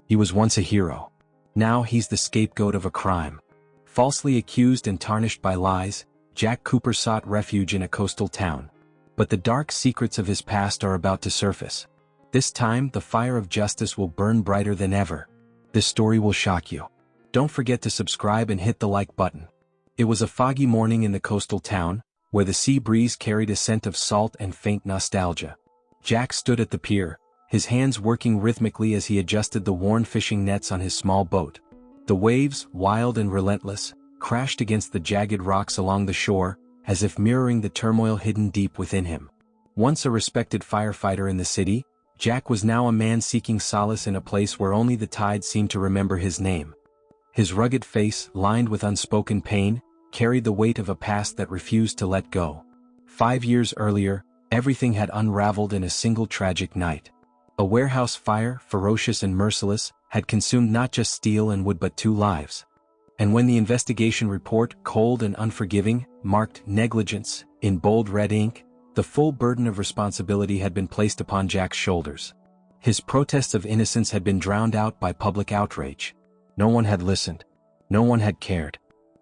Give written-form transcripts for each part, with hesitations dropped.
He was once a hero. Now he's the scapegoat of a crime. Falsely accused and tarnished by lies, Jack Cooper sought refuge in a coastal town. But the dark secrets of his past are about to surface. This time, the fire of justice will burn brighter than ever. This story will shock you. Don't forget to subscribe and hit the like button. It was a foggy morning in the coastal town, where the sea breeze carried a scent of salt and faint nostalgia. Jack stood at the pier, his hands working rhythmically as he adjusted the worn fishing nets on his small boat. The waves, wild and relentless, crashed against the jagged rocks along the shore, as if mirroring the turmoil hidden deep within him. Once a respected firefighter in the city, Jack was now a man seeking solace in a place where only the tide seemed to remember his name. His rugged face, lined with unspoken pain, carried the weight of a past that refused to let go. 5 years earlier, everything had unraveled in a single tragic night. A warehouse fire, ferocious and merciless, had consumed not just steel and wood but 2 lives. And when the investigation report, cold and unforgiving, marked negligence in bold red ink, the full burden of responsibility had been placed upon Jack's shoulders. His protests of innocence had been drowned out by public outrage. No one had listened. No one had cared.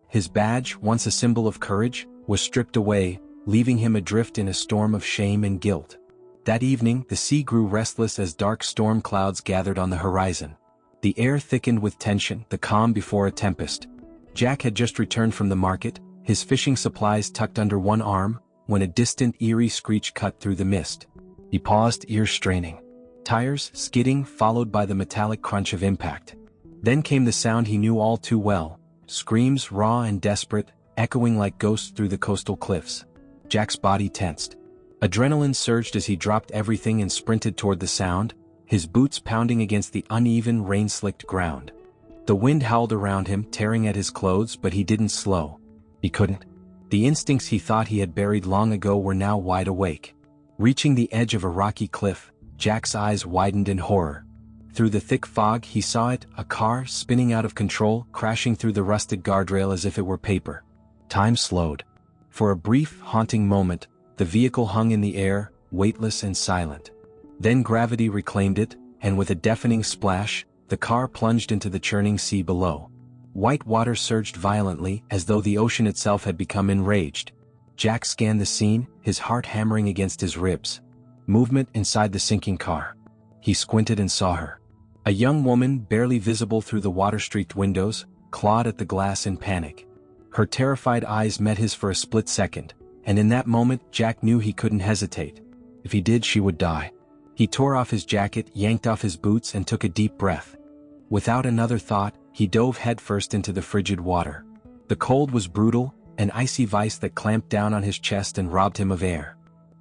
His badge, once a symbol of courage, was stripped away, leaving him adrift in a storm of shame and guilt. That evening, the sea grew restless as dark storm clouds gathered on the horizon. The air thickened with tension, the calm before a tempest. Jack had just returned from the market, his fishing supplies tucked under one arm, when a distant eerie screech cut through the mist. He paused, ears straining. Tires skidding, followed by the metallic crunch of impact. Then came the sound he knew all too well, screams raw and desperate, echoing like ghosts through the coastal cliffs. Jack's body tensed. Adrenaline surged as he dropped everything and sprinted toward the sound, his boots pounding against the uneven, rain-slicked ground. The wind howled around him, tearing at his clothes, but he didn't slow. He couldn't. The instincts he thought he had buried long ago were now wide awake. Reaching the edge of a rocky cliff, Jack's eyes widened in horror. Through the thick fog he saw it, a car spinning out of control, crashing through the rusted guardrail as if it were paper. Time slowed. For a brief, haunting moment, the vehicle hung in the air, weightless and silent. Then gravity reclaimed it, and with a deafening splash, the car plunged into the churning sea below. White water surged violently, as though the ocean itself had become enraged. Jack scanned the scene, his heart hammering against his ribs. Movement inside the sinking car. He squinted and saw her. A young woman, barely visible through the water-streaked windows, clawed at the glass in panic. Her terrified eyes met his for a split second, and in that moment Jack knew he couldn't hesitate. If he did, she would die. He tore off his jacket, yanked off his boots, and took a deep breath. Without another thought, he dove headfirst into the frigid water. The cold was brutal, an icy vice that clamped down on his chest and robbed him of air.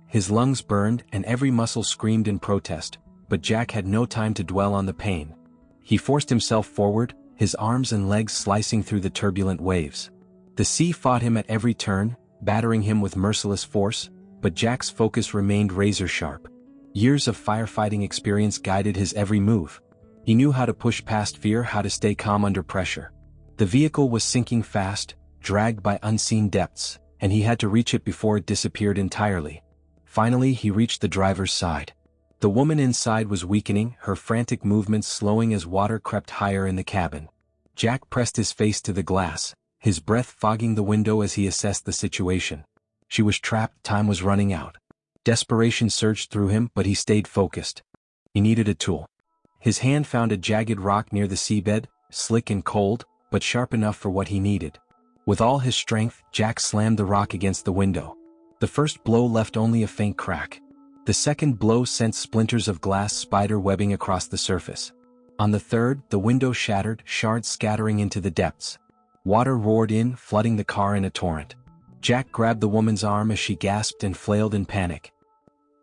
His lungs burned, and every muscle screamed in protest, but Jack had no time to dwell on the pain. He forced himself forward, his arms and legs slicing through the turbulent waves. The sea fought him at every turn, battering him with merciless force, but Jack's focus remained razor-sharp. Years of firefighting experience guided his every move. He knew how to push past fear, how to stay calm under pressure. The vehicle was sinking fast, dragged by unseen depths, and he had to reach it before it disappeared entirely. Finally, he reached the driver's side. The woman inside was weakening, her frantic movements slowing as water crept higher in the cabin. Jack pressed his face to the glass, his breath fogging the window as he assessed the situation. She was trapped, time was running out. Desperation surged through him, but he stayed focused. He needed a tool. His hand found a jagged rock near the seabed, slick and cold, but sharp enough for what he needed. With all his strength, Jack slammed the rock against the window. The first blow left only a faint crack. The second blow sent splinters of glass spider webbing across the surface. On the third, the window shattered, shards scattering into the depths. Water roared in, flooding the car in a torrent. Jack grabbed the woman's arm as she gasped and flailed in panic.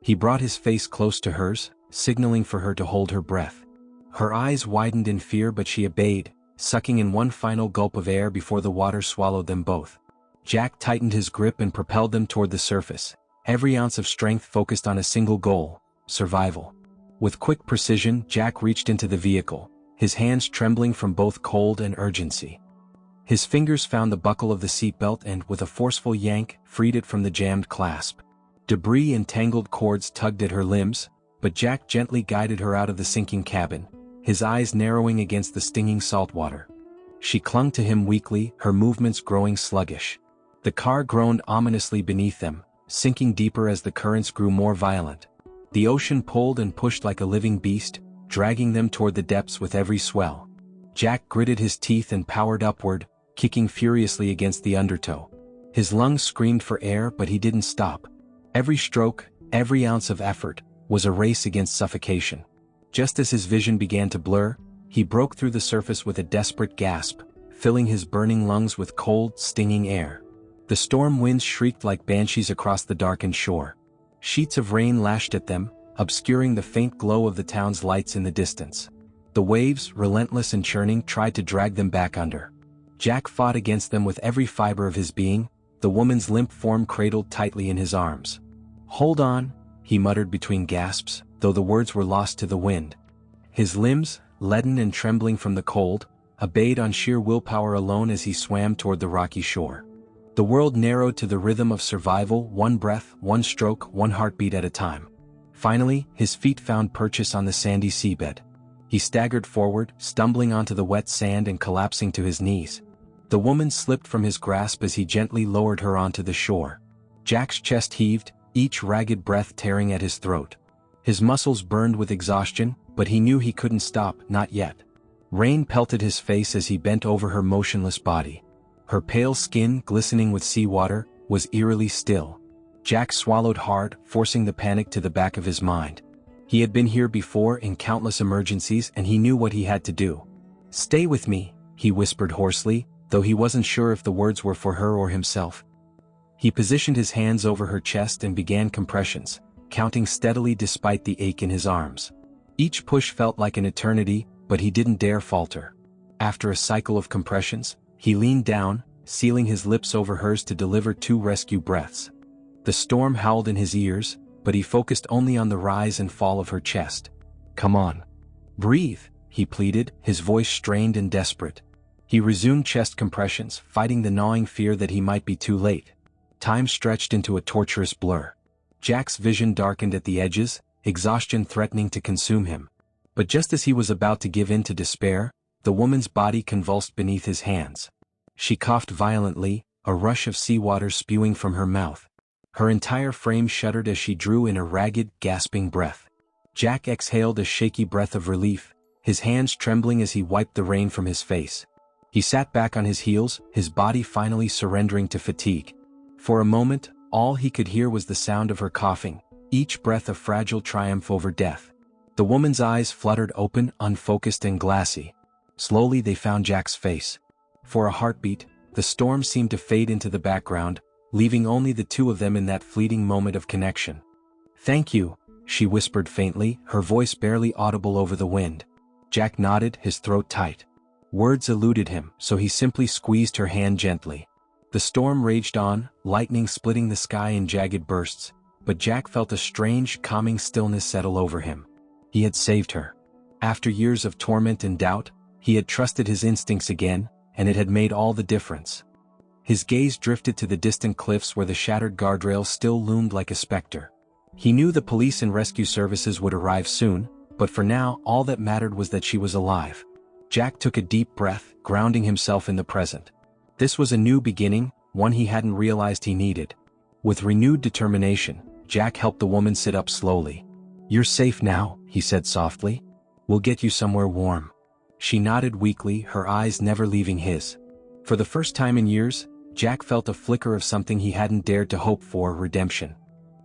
He brought his face close to hers, signaling for her to hold her breath. Her eyes widened in fear, but she obeyed, sucking in one final gulp of air before the water swallowed them both. Jack tightened his grip and propelled them toward the surface, every ounce of strength focused on a single goal: survival. With quick precision, Jack reached into the vehicle, his hands trembling from both cold and urgency. His fingers found the buckle of the seatbelt and, with a forceful yank, freed it from the jammed clasp. Debris and tangled cords tugged at her limbs, but Jack gently guided her out of the sinking cabin, his eyes narrowing against the stinging salt water. She clung to him weakly, her movements growing sluggish. The car groaned ominously beneath them, sinking deeper as the currents grew more violent. The ocean pulled and pushed like a living beast, dragging them toward the depths with every swell. Jack gritted his teeth and powered upward, kicking furiously against the undertow. His lungs screamed for air, but he didn't stop. Every stroke, every ounce of effort, was a race against suffocation. Just as his vision began to blur, he broke through the surface with a desperate gasp, filling his burning lungs with cold, stinging air. The storm winds shrieked like banshees across the darkened shore. Sheets of rain lashed at them, obscuring the faint glow of the town's lights in the distance. The waves, relentless and churning, tried to drag them back under. Jack fought against them with every fiber of his being, the woman's limp form cradled tightly in his arms. "Hold on," he muttered between gasps, though the words were lost to the wind. His limbs, leaden and trembling from the cold, obeyed on sheer willpower alone as he swam toward the rocky shore. The world narrowed to the rhythm of survival, one breath, one stroke, one heartbeat at a time. Finally, his feet found purchase on the sandy seabed. He staggered forward, stumbling onto the wet sand and collapsing to his knees. The woman slipped from his grasp as he gently lowered her onto the shore. Jack's chest heaved, each ragged breath tearing at his throat. His muscles burned with exhaustion, but he knew he couldn't stop, not yet. Rain pelted his face as he bent over her motionless body. Her pale skin, glistening with seawater, was eerily still. Jack swallowed hard, forcing the panic to the back of his mind. He had been here before in countless emergencies, and he knew what he had to do. "Stay with me," he whispered hoarsely, though he wasn't sure if the words were for her or himself. He positioned his hands over her chest and began compressions, counting steadily despite the ache in his arms. Each push felt like an eternity, but he didn't dare falter. After a cycle of compressions, he leaned down, sealing his lips over hers to deliver 2 rescue breaths. The storm howled in his ears, but he focused only on the rise and fall of her chest. "Come on. Breathe," he pleaded, his voice strained and desperate. He resumed chest compressions, fighting the gnawing fear that he might be too late. Time stretched into a torturous blur. Jack's vision darkened at the edges, exhaustion threatening to consume him. But just as he was about to give in to despair, the woman's body convulsed beneath his hands. She coughed violently, a rush of seawater spewing from her mouth. Her entire frame shuddered as she drew in a ragged, gasping breath. Jack exhaled a shaky breath of relief, his hands trembling as he wiped the rain from his face. He sat back on his heels, his body finally surrendering to fatigue. For a moment, all he could hear was the sound of her coughing, each breath a fragile triumph over death. The woman's eyes fluttered open, unfocused and glassy. Slowly they found Jack's face. For a heartbeat, the storm seemed to fade into the background, leaving only the two of them in that fleeting moment of connection. "Thank you," she whispered faintly, her voice barely audible over the wind. Jack nodded, his throat tight. Words eluded him, so he simply squeezed her hand gently. The storm raged on, lightning splitting the sky in jagged bursts, but Jack felt a strange, calming stillness settle over him. He had saved her. After years of torment and doubt, he had trusted his instincts again, and it had made all the difference. His gaze drifted to the distant cliffs where the shattered guardrail still loomed like a specter. He knew the police and rescue services would arrive soon, but for now all that mattered was that she was alive. Jack took a deep breath, grounding himself in the present. This was a new beginning, one he hadn't realized he needed. With renewed determination, Jack helped the woman sit up slowly. "You're safe now," he said softly. "We'll get you somewhere warm." She nodded weakly, her eyes never leaving his. For the first time in years, Jack felt a flicker of something he hadn't dared to hope for: redemption.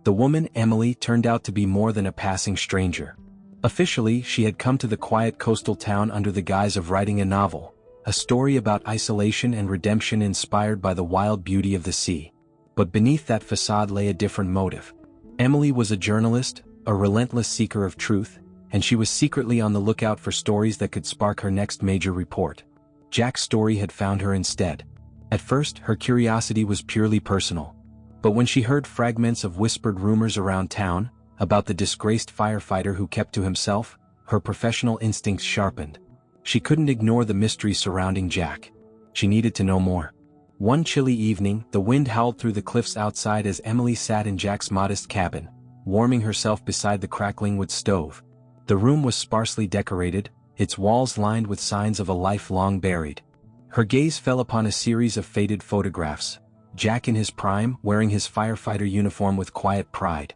The woman, Emily, turned out to be more than a passing stranger. Officially, she had come to the quiet coastal town under the guise of writing a novel, a story about isolation and redemption inspired by the wild beauty of the sea. But beneath that facade lay a different motive. Emily was a journalist, a relentless seeker of truth, and she was secretly on the lookout for stories that could spark her next major report. Jack's story had found her instead. At first, her curiosity was purely personal. But when she heard fragments of whispered rumors around town, about the disgraced firefighter who kept to himself, her professional instincts sharpened. She couldn't ignore the mystery surrounding Jack. She needed to know more. One chilly evening, the wind howled through the cliffs outside as Emily sat in Jack's modest cabin, warming herself beside the crackling wood stove. The room was sparsely decorated, its walls lined with signs of a life long buried. Her gaze fell upon a series of faded photographs, Jack in his prime wearing his firefighter uniform with quiet pride.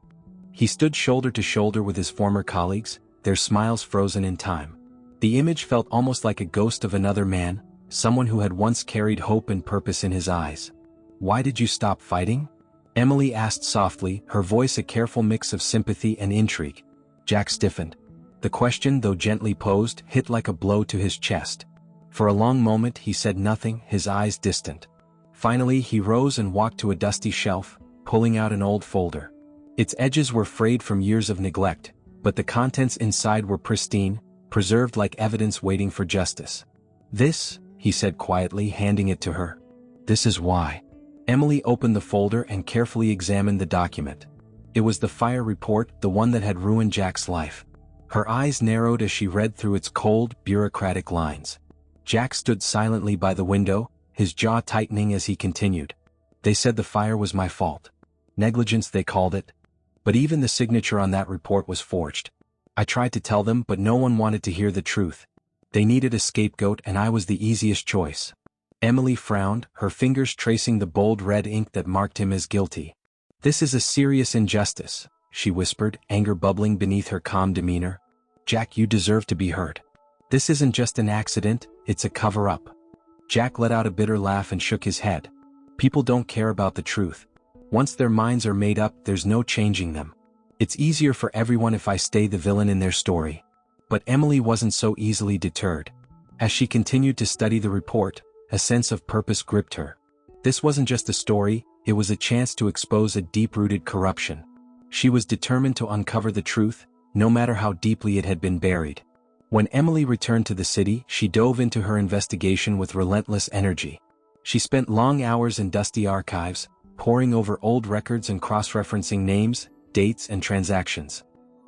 He stood shoulder to shoulder with his former colleagues, their smiles frozen in time. The image felt almost like a ghost of another man, someone who had once carried hope and purpose in his eyes. "Why did you stop fighting?" Emily asked softly, her voice a careful mix of sympathy and intrigue. Jack stiffened. The question, though gently posed, hit like a blow to his chest. For a long moment he said nothing, his eyes distant. Finally he rose and walked to a dusty shelf, pulling out an old folder. Its edges were frayed from years of neglect, but the contents inside were pristine, preserved like evidence waiting for justice. "This," he said quietly, handing it to her. "This is why." Emily opened the folder and carefully examined the document. It was the fire report, the one that had ruined Jack's life. Her eyes narrowed as she read through its cold, bureaucratic lines. Jack stood silently by the window, his jaw tightening as he continued. "They said the fire was my fault. Negligence they called it. But even the signature on that report was forged. I tried to tell them, but no one wanted to hear the truth. They needed a scapegoat and I was the easiest choice." Emily frowned, her fingers tracing the bold red ink that marked him as guilty. "This is a serious injustice," she whispered, anger bubbling beneath her calm demeanor. "Jack, you deserve to be heard. This isn't just an accident, it's a cover-up." Jack let out a bitter laugh and shook his head. "People don't care about the truth. Once their minds are made up, there's no changing them. It's easier for everyone if I stay the villain in their story." But Emily wasn't so easily deterred. As she continued to study the report, a sense of purpose gripped her. This wasn't just a story, it was a chance to expose a deep-rooted corruption. She was determined to uncover the truth, no matter how deeply it had been buried. When Emily returned to the city, she dove into her investigation with relentless energy. She spent long hours in dusty archives, poring over old records and cross-referencing names, dates, and transactions.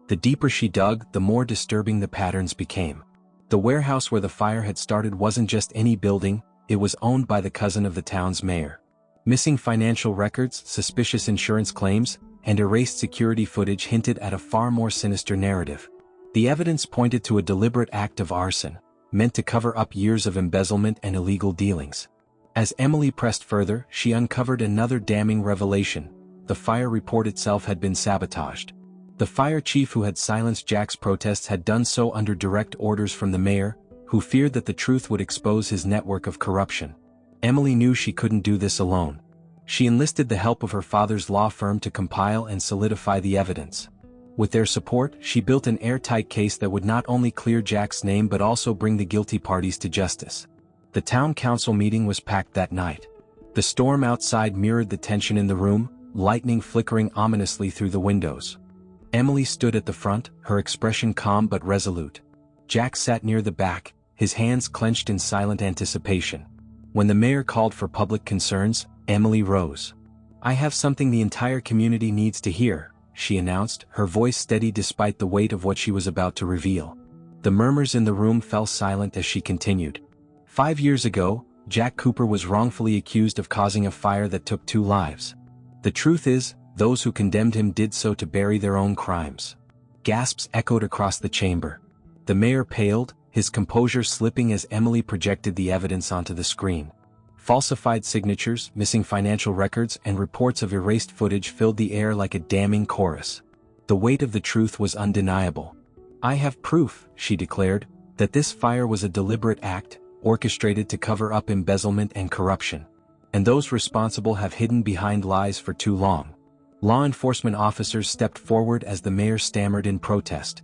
The deeper she dug, the more disturbing the patterns became. The warehouse where the fire had started wasn't just any building, it was owned by the cousin of the town's mayor. Missing financial records, suspicious insurance claims, and erased security footage hinted at a far more sinister narrative. The evidence pointed to a deliberate act of arson, meant to cover up years of embezzlement and illegal dealings. As Emily pressed further, she uncovered another damning revelation. The fire report itself had been sabotaged. The fire chief who had silenced Jack's protests had done so under direct orders from the mayor, who feared that the truth would expose his network of corruption. Emily knew she couldn't do this alone. She enlisted the help of her father's law firm to compile and solidify the evidence. With their support, she built an airtight case that would not only clear Jack's name but also bring the guilty parties to justice. The town council meeting was packed that night. The storm outside mirrored the tension in the room, lightning flickering ominously through the windows. Emily stood at the front, her expression calm but resolute. Jack sat near the back, his hands clenched in silent anticipation. When the mayor called for public concerns, Emily rose. "I have something the entire community needs to hear," she announced, her voice steady despite the weight of what she was about to reveal. The murmurs in the room fell silent as she continued. 5 years ago, Jack Cooper was wrongfully accused of causing a fire that took 2 lives. The truth is, those who condemned him did so to bury their own crimes. Gasps echoed across the chamber. The mayor paled, his composure slipping as Emily projected the evidence onto the screen. Falsified signatures, missing financial records, and reports of erased footage filled the air like a damning chorus. The weight of the truth was undeniable. "I have proof," she declared, "that this fire was a deliberate act, orchestrated to cover up embezzlement and corruption. And those responsible have hidden behind lies for too long." Law enforcement officers stepped forward as the mayor stammered in protest.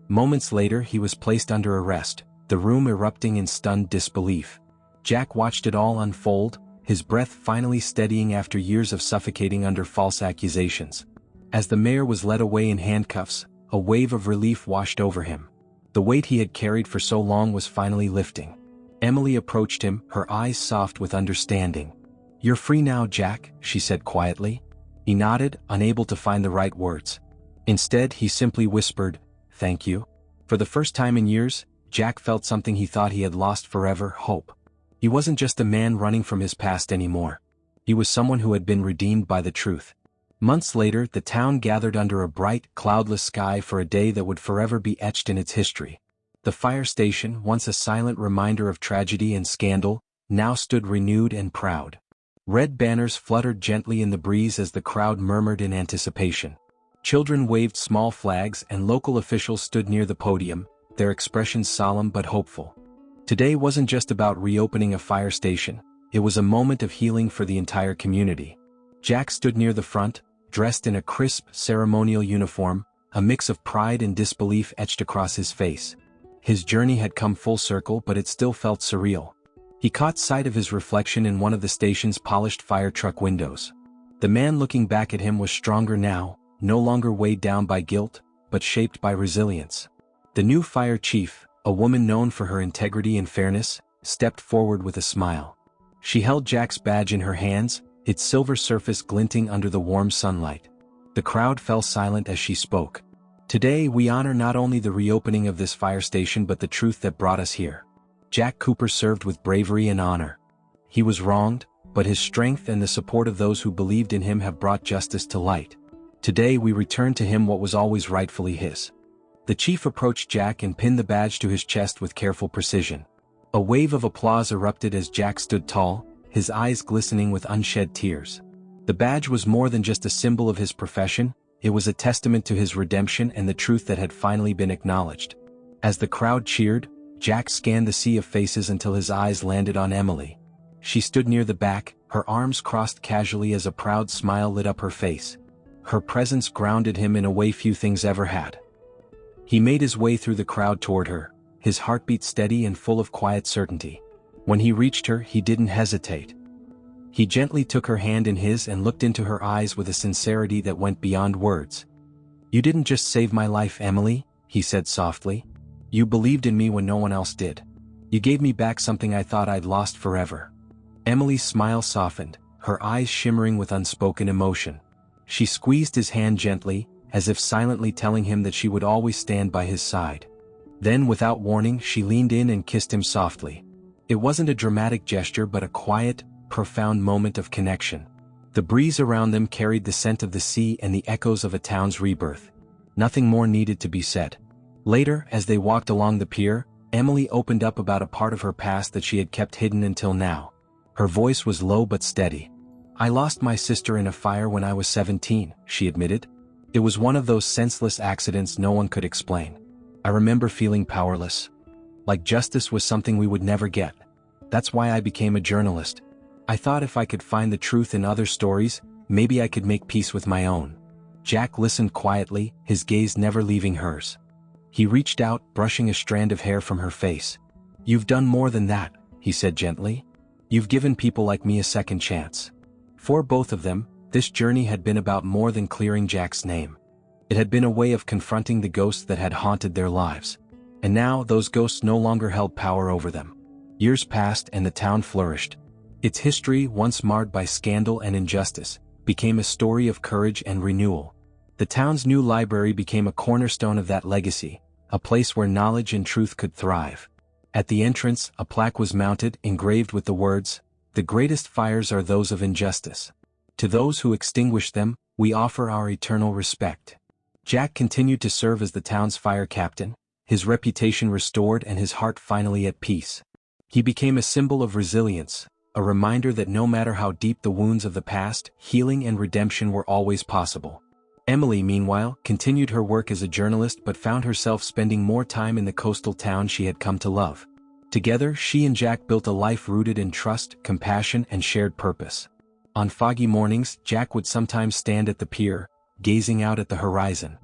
Moments later he was placed under arrest, the room erupting in stunned disbelief. Jack watched it all unfold, his breath finally steadying after years of suffocating under false accusations. As the mayor was led away in handcuffs, a wave of relief washed over him. The weight he had carried for so long was finally lifting. Emily approached him, her eyes soft with understanding. "You're free now, Jack," she said quietly. He nodded, unable to find the right words. Instead he simply whispered, "Thank you." For the first time in years, Jack felt something he thought he had lost forever: hope. He wasn't just a man running from his past anymore. He was someone who had been redeemed by the truth. Months later, the town gathered under a bright, cloudless sky for a day that would forever be etched in its history. The fire station, once a silent reminder of tragedy and scandal, now stood renewed and proud. Red banners fluttered gently in the breeze as the crowd murmured in anticipation. Children waved small flags and local officials stood near the podium, their expressions solemn but hopeful. Today wasn't just about reopening a fire station, it was a moment of healing for the entire community. Jack stood near the front, dressed in a crisp, ceremonial uniform, a mix of pride and disbelief etched across his face. His journey had come full circle, but it still felt surreal. He caught sight of his reflection in one of the station's polished fire truck windows. The man looking back at him was stronger now, no longer weighed down by guilt, but shaped by resilience. The new fire chief, a woman known for her integrity and fairness, stepped forward with a smile. She held Jack's badge in her hands, its silver surface glinting under the warm sunlight. The crowd fell silent as she spoke. Today we honor not only the reopening of this fire station but the truth that brought us here. Jack Cooper served with bravery and honor. He was wronged, but his strength and the support of those who believed in him have brought justice to light. Today we return to him what was always rightfully his. The chief approached Jack and pinned the badge to his chest with careful precision. A wave of applause erupted as Jack stood tall, his eyes glistening with unshed tears. The badge was more than just a symbol of his profession, it was a testament to his redemption and the truth that had finally been acknowledged. As the crowd cheered, Jack scanned the sea of faces until his eyes landed on Emily. She stood near the back, her arms crossed casually as a proud smile lit up her face. Her presence grounded him in a way few things ever had. He made his way through the crowd toward her, his heartbeat steady and full of quiet certainty. When he reached her, he didn't hesitate. He gently took her hand in his and looked into her eyes with a sincerity that went beyond words. "You didn't just save my life, Emily," he said softly. "You believed in me when no one else did. You gave me back something I thought I'd lost forever." Emily's smile softened, her eyes shimmering with unspoken emotion. She squeezed his hand gently, as if silently telling him that she would always stand by his side. Then, without warning, she leaned in and kissed him softly. It wasn't a dramatic gesture but a quiet, profound moment of connection. The breeze around them carried the scent of the sea and the echoes of a town's rebirth. Nothing more needed to be said. Later, as they walked along the pier, Emily opened up about a part of her past that she had kept hidden until now. Her voice was low but steady. "I lost my sister in a fire when I was 17, she admitted. "It was one of those senseless accidents no one could explain. I remember feeling powerless. Like justice was something we would never get. That's why I became a journalist. I thought if I could find the truth in other stories, maybe I could make peace with my own." Jack listened quietly, his gaze never leaving hers. He reached out, brushing a strand of hair from her face. "You've done more than that," he said gently. "You've given people like me a second chance." For both of them, this journey had been about more than clearing Jack's name. It had been a way of confronting the ghosts that had haunted their lives. And now those ghosts no longer held power over them. Years passed and the town flourished. Its history, once marred by scandal and injustice, became a story of courage and renewal. The town's new library became a cornerstone of that legacy, a place where knowledge and truth could thrive. At the entrance, a plaque was mounted, engraved with the words, "The greatest fires are those of injustice. To those who extinguish them, we offer our eternal respect." Jack continued to serve as the town's fire captain, his reputation restored and his heart finally at peace. He became a symbol of resilience, a reminder that no matter how deep the wounds of the past, healing and redemption were always possible. Emily, meanwhile, continued her work as a journalist but found herself spending more time in the coastal town she had come to love. Together, she and Jack built a life rooted in trust, compassion, and shared purpose. On foggy mornings, Jack would sometimes stand at the pier, gazing out at the horizon.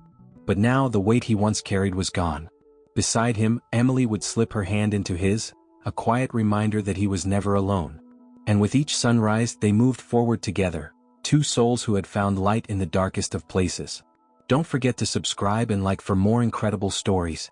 But now the weight he once carried was gone. Beside him, Emily would slip her hand into his, a quiet reminder that he was never alone. And with each sunrise they moved forward together, two souls who had found light in the darkest of places. Don't forget to subscribe and like for more incredible stories.